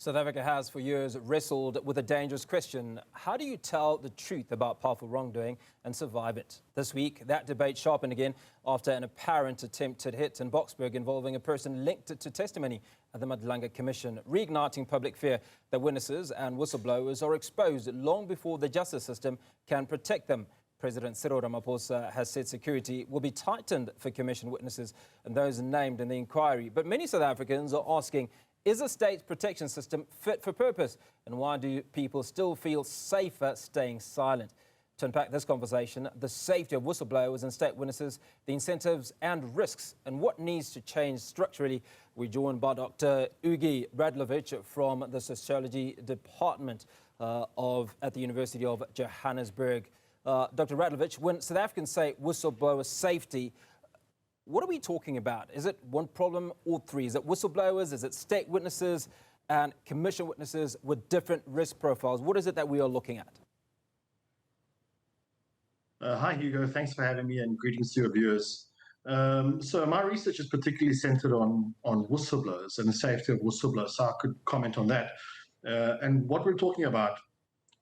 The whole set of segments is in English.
South Africa has for years wrestled with a dangerous question. How do you tell the truth about powerful wrongdoing and survive it? This week, that debate sharpened again after an apparent attempted hit in Boksburg involving a person linked to testimony at the Madlanga Commission, reigniting public fear that witnesses and whistleblowers are exposed long before the justice system can protect them. President Cyril Ramaphosa has said security will be tightened for Commission witnesses and those named in the inquiry. But many South Africans are asking, is the state's protection system fit for purpose? And why do people still feel safer staying silent? To unpack this conversation, the safety of whistleblowers and state witnesses, the incentives and risks, and what needs to change structurally, we're joined by Dr. Hugo Ribatika from the Sociology Department at the University of Johannesburg. Dr. Radulovic, when South Africans say whistleblower safety, what are we talking about? Is it one problem or three? Is it whistleblowers? Is it state witnesses and commission witnesses with different risk profiles? What is it that we are looking at? Hi, Hugo. Thanks for having me and greetings to your viewers. So my research is particularly centered on whistleblowers and the safety of whistleblowers, so I could comment on that. And what we're talking about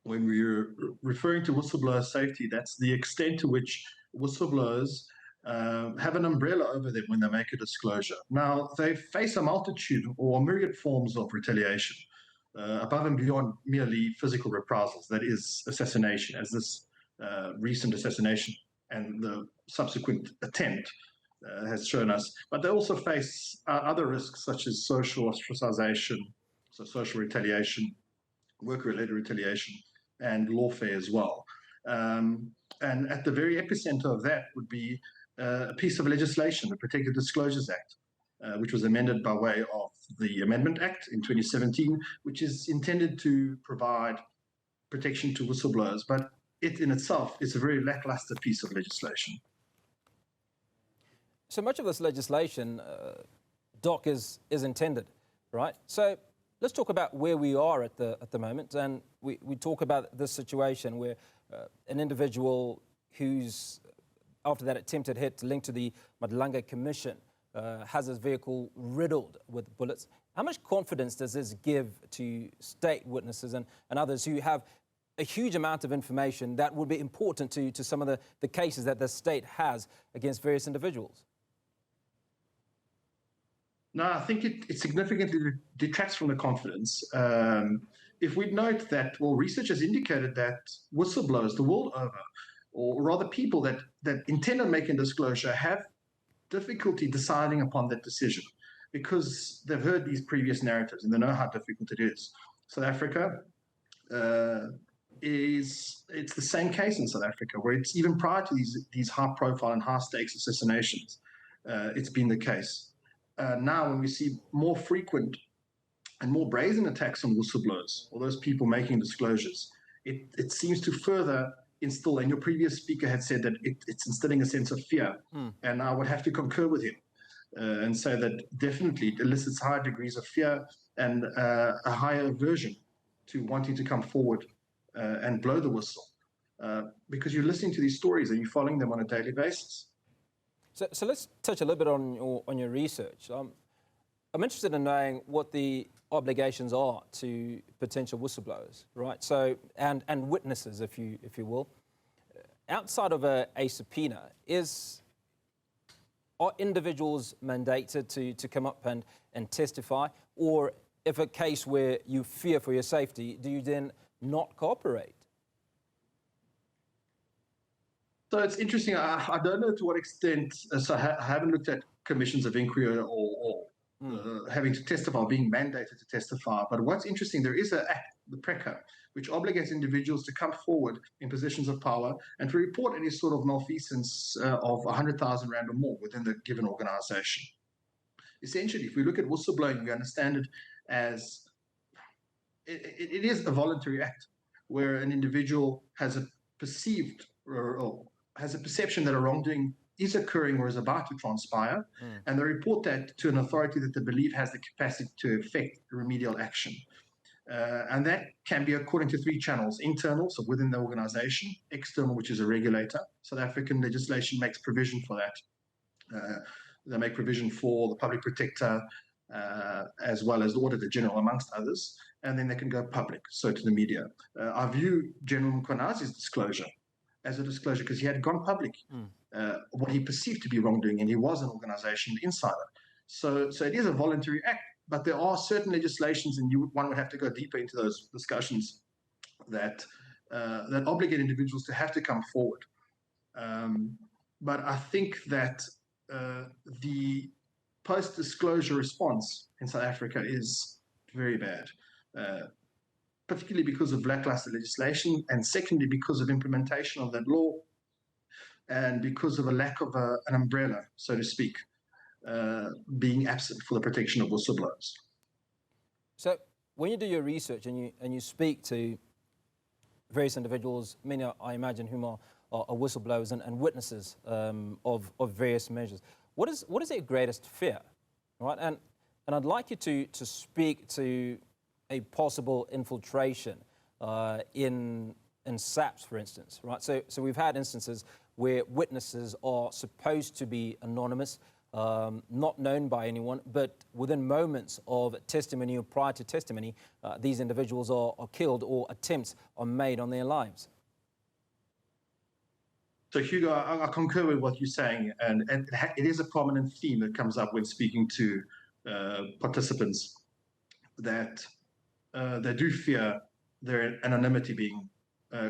when we're referring to whistleblower safety, that's the extent to which whistleblowers have an umbrella over them when they make a disclosure. Now, they face a multitude or myriad forms of retaliation above and beyond merely physical reprisals, that is assassination, as this recent assassination and the subsequent attempt has shown us. But they also face other risks such as social ostracization, so social retaliation, work-related retaliation, and lawfare as well. And at the very epicenter of that would be a piece of legislation, the Protected Disclosures Act, which was amended by way of the Amendment Act in 2017, which is intended to provide protection to whistleblowers. But it in itself is a very lackluster piece of legislation. So much of this legislation, Doc, is intended, right? So let's talk about where we are at the moment. And we talk about this situation where an individual who's, after that attempted hit linked to the Madlanga Commission, has his vehicle riddled with bullets. How much confidence does this give to state witnesses and others who have a huge amount of information that would be important to some of the cases that the state has against various individuals? No, I think it significantly detracts from the confidence. If we note that, well, research has indicated that whistleblowers the world over, or rather people that intend on making disclosure, have difficulty deciding upon that decision because they've heard these previous narratives and they know how difficult it is. South Africa it's the same case in South Africa, where it's even prior to these high-profile and high-stakes assassinations, it's been the case. Now, when we see more frequent and more brazen attacks on whistleblowers or those people making disclosures, it seems to further instill, and your previous speaker had said that it's instilling a sense of fear. And I would have to concur with him and say that definitely it elicits higher degrees of fear and a higher aversion to wanting to come forward and blow the whistle because you're listening to these stories and you're following them on a daily basis. So let's touch a little bit on your research. I'm interested in knowing what the obligations are to potential whistleblowers, right? So and witnesses, if you will. Outside of a subpoena, are individuals mandated to come up and testify, or if a case where you fear for your safety, do you then not cooperate? So it's interesting. I don't know to what extent. So I haven't looked at commissions of inquiry or having to testify, or being mandated to testify. But what's interesting, there is an act, the PRECA, which obligates individuals to come forward in positions of power and to report any sort of malfeasance of 100,000 rand or more within the given organization. Essentially, if we look at whistleblowing, we understand it as it is a voluntary act where an individual has a perceived or has a perception that a wrongdoing is occurring or is about to transpire, and they report that to an authority that they believe has the capacity to effect remedial action. And that can be according to three channels: internal, so within the organization; external, which is a regulator. South African legislation makes provision for that. They make provision for the public protector, as well as the Auditor General, amongst others, and then they can go public, so to the media. I view General Mkhwanazi's disclosure as a disclosure because he had gone public, what he perceived to be wrongdoing, and he was an organization insider. So it is a voluntary act, but there are certain legislations, and one would have to go deeper into those discussions, that obligate individuals to have to come forward. But I think that the post-disclosure response in South Africa is very bad, particularly because of blacklisted legislation, and secondly, because of implementation of that law, and because of a lack of an umbrella, so to speak, being absent for the protection of whistleblowers. So when you do your research and you speak to various individuals, many I imagine whom are whistleblowers and witnesses of various measures, what is their greatest fear, right? And I'd like you to speak to a possible infiltration in SAPS, for instance, right? So we've had instances where witnesses are supposed to be anonymous, not known by anyone, but within moments of testimony or prior to testimony, these individuals are killed or attempts are made on their lives. So Hugo, I concur with what you're saying, and it is a prominent theme that comes up when speaking to participants, that they do fear their anonymity being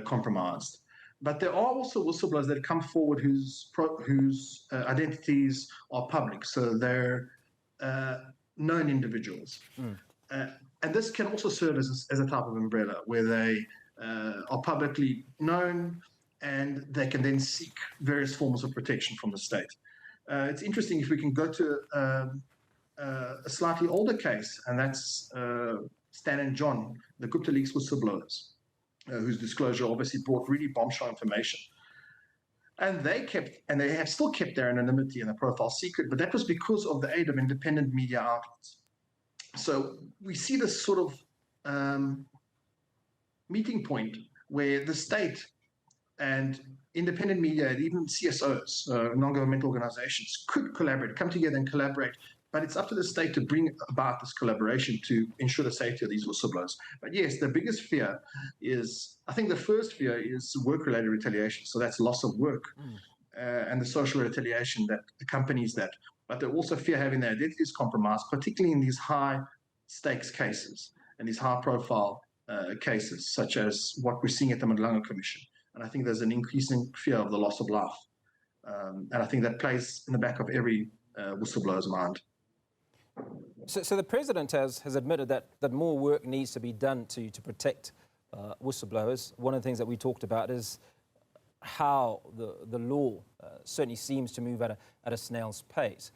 compromised. But there are also whistleblowers that come forward whose identities are public, so they're known individuals. And this can also serve as a type of umbrella, where they are publicly known, and they can then seek various forms of protection from the state. It's interesting if we can go to a slightly older case, and that's Stan and John, the Gupta Leaks whistleblowers, whose disclosure obviously brought really bombshell information. And they have still kept their anonymity and their profile secret, but that was because of the aid of independent media outlets. So we see this sort of meeting point where the state and independent media, and even CSOs, non-governmental organizations, could collaborate, come together and collaborate. But it's up to the state to bring about this collaboration to ensure the safety of these whistleblowers. But yes, the biggest fear is, I think the first fear is work-related retaliation. So that's loss of work and the social retaliation that accompanies that. But they also fear having their identities compromised, particularly in these high-stakes cases and these high-profile cases, such as what we're seeing at the Madlanga Commission. And I think there's an increasing fear of the loss of life. And I think that plays in the back of every whistleblower's mind. So the president has admitted that more work needs to be done to protect whistleblowers. One of the things that we talked about is how the law certainly seems to move at a snail's pace.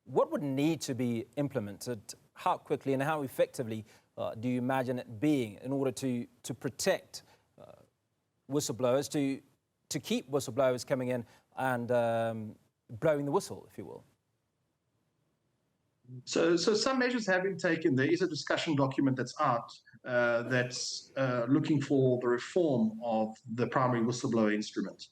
What would need to be implemented? How quickly and how effectively do you imagine it being in order to protect whistleblowers, to keep whistleblowers coming in and blowing the whistle, if you will? So some measures have been taken. There is a discussion document that's out that's looking for the reform of the primary whistleblower instrument.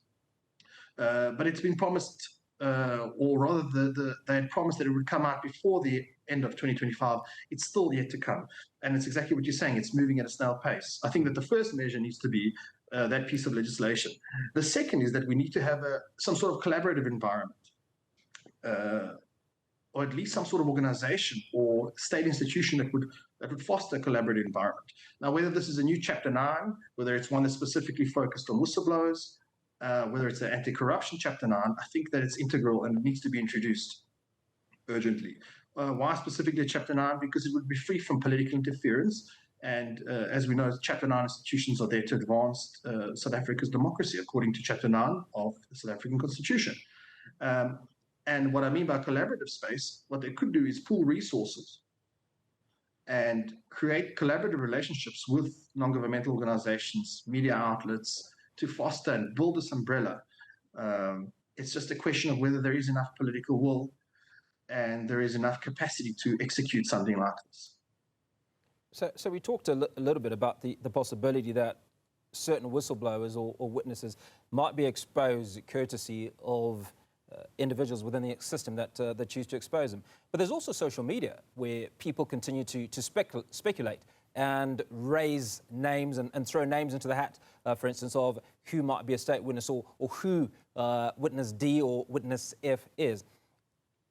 But it's been promised, or rather they had promised that it would come out before the end of 2025. It's still yet to come. And it's exactly what you're saying. It's moving at a snail pace. I think that the first measure needs to be that piece of legislation. The second is that we need to have some sort of collaborative environment, or at least some sort of organization or state institution that would foster a collaborative environment. Now, whether this is a new Chapter 9, whether it's one that's specifically focused on whistleblowers, whether it's an anti-corruption Chapter 9, I think that it's integral and it needs to be introduced urgently. Why specifically Chapter 9? Because it would be free from political interference. And as we know, Chapter 9 institutions are there to advance South Africa's democracy, according to Chapter 9 of the South African Constitution. And what I mean by collaborative space, what they could do is pool resources and create collaborative relationships with non-governmental organizations, media outlets, to foster and build this umbrella. It's just a question of whether there is enough political will and there is enough capacity to execute something like this. So we talked a little bit about the possibility that certain whistleblowers or witnesses might be exposed courtesy of individuals within the system that choose to expose them. But there's also social media where people continue to speculate and raise names and throw names into the hat, for instance, of who might be a state witness or who witness D or witness F is.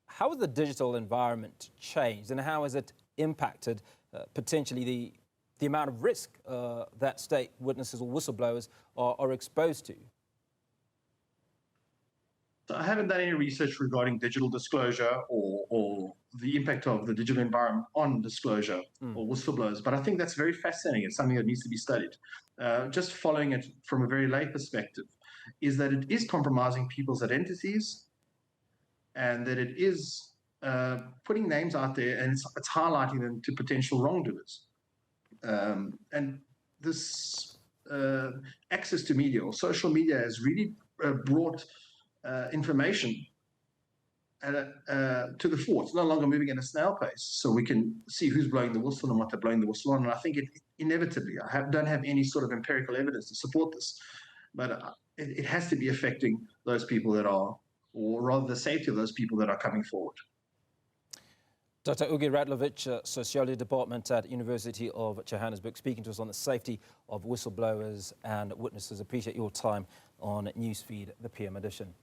How has the digital environment changed, and how has it impacted potentially the amount of risk that state witnesses or whistleblowers are exposed to? So I haven't done any research regarding digital disclosure or the impact of the digital environment on disclosure or whistleblowers, but I think that's very fascinating. It's something that needs to be studied. Just following it from a very lay perspective is that it is compromising people's identities, and that it is putting names out there, and it's highlighting them to potential wrongdoers. And this access to media or social media has really brought information to the fore. It's no longer moving at a snail pace, so we can see who's blowing the whistle and what they're blowing the whistle on. And I think it inevitably, don't have any sort of empirical evidence to support this, but it has to be affecting those people that are, or rather the safety of those people that are coming forward. Dr. Hugo Radulovic, Sociology Department at University of Johannesburg, speaking to us on the safety of whistleblowers and witnesses. Appreciate your time on Newsfeed, the PM edition.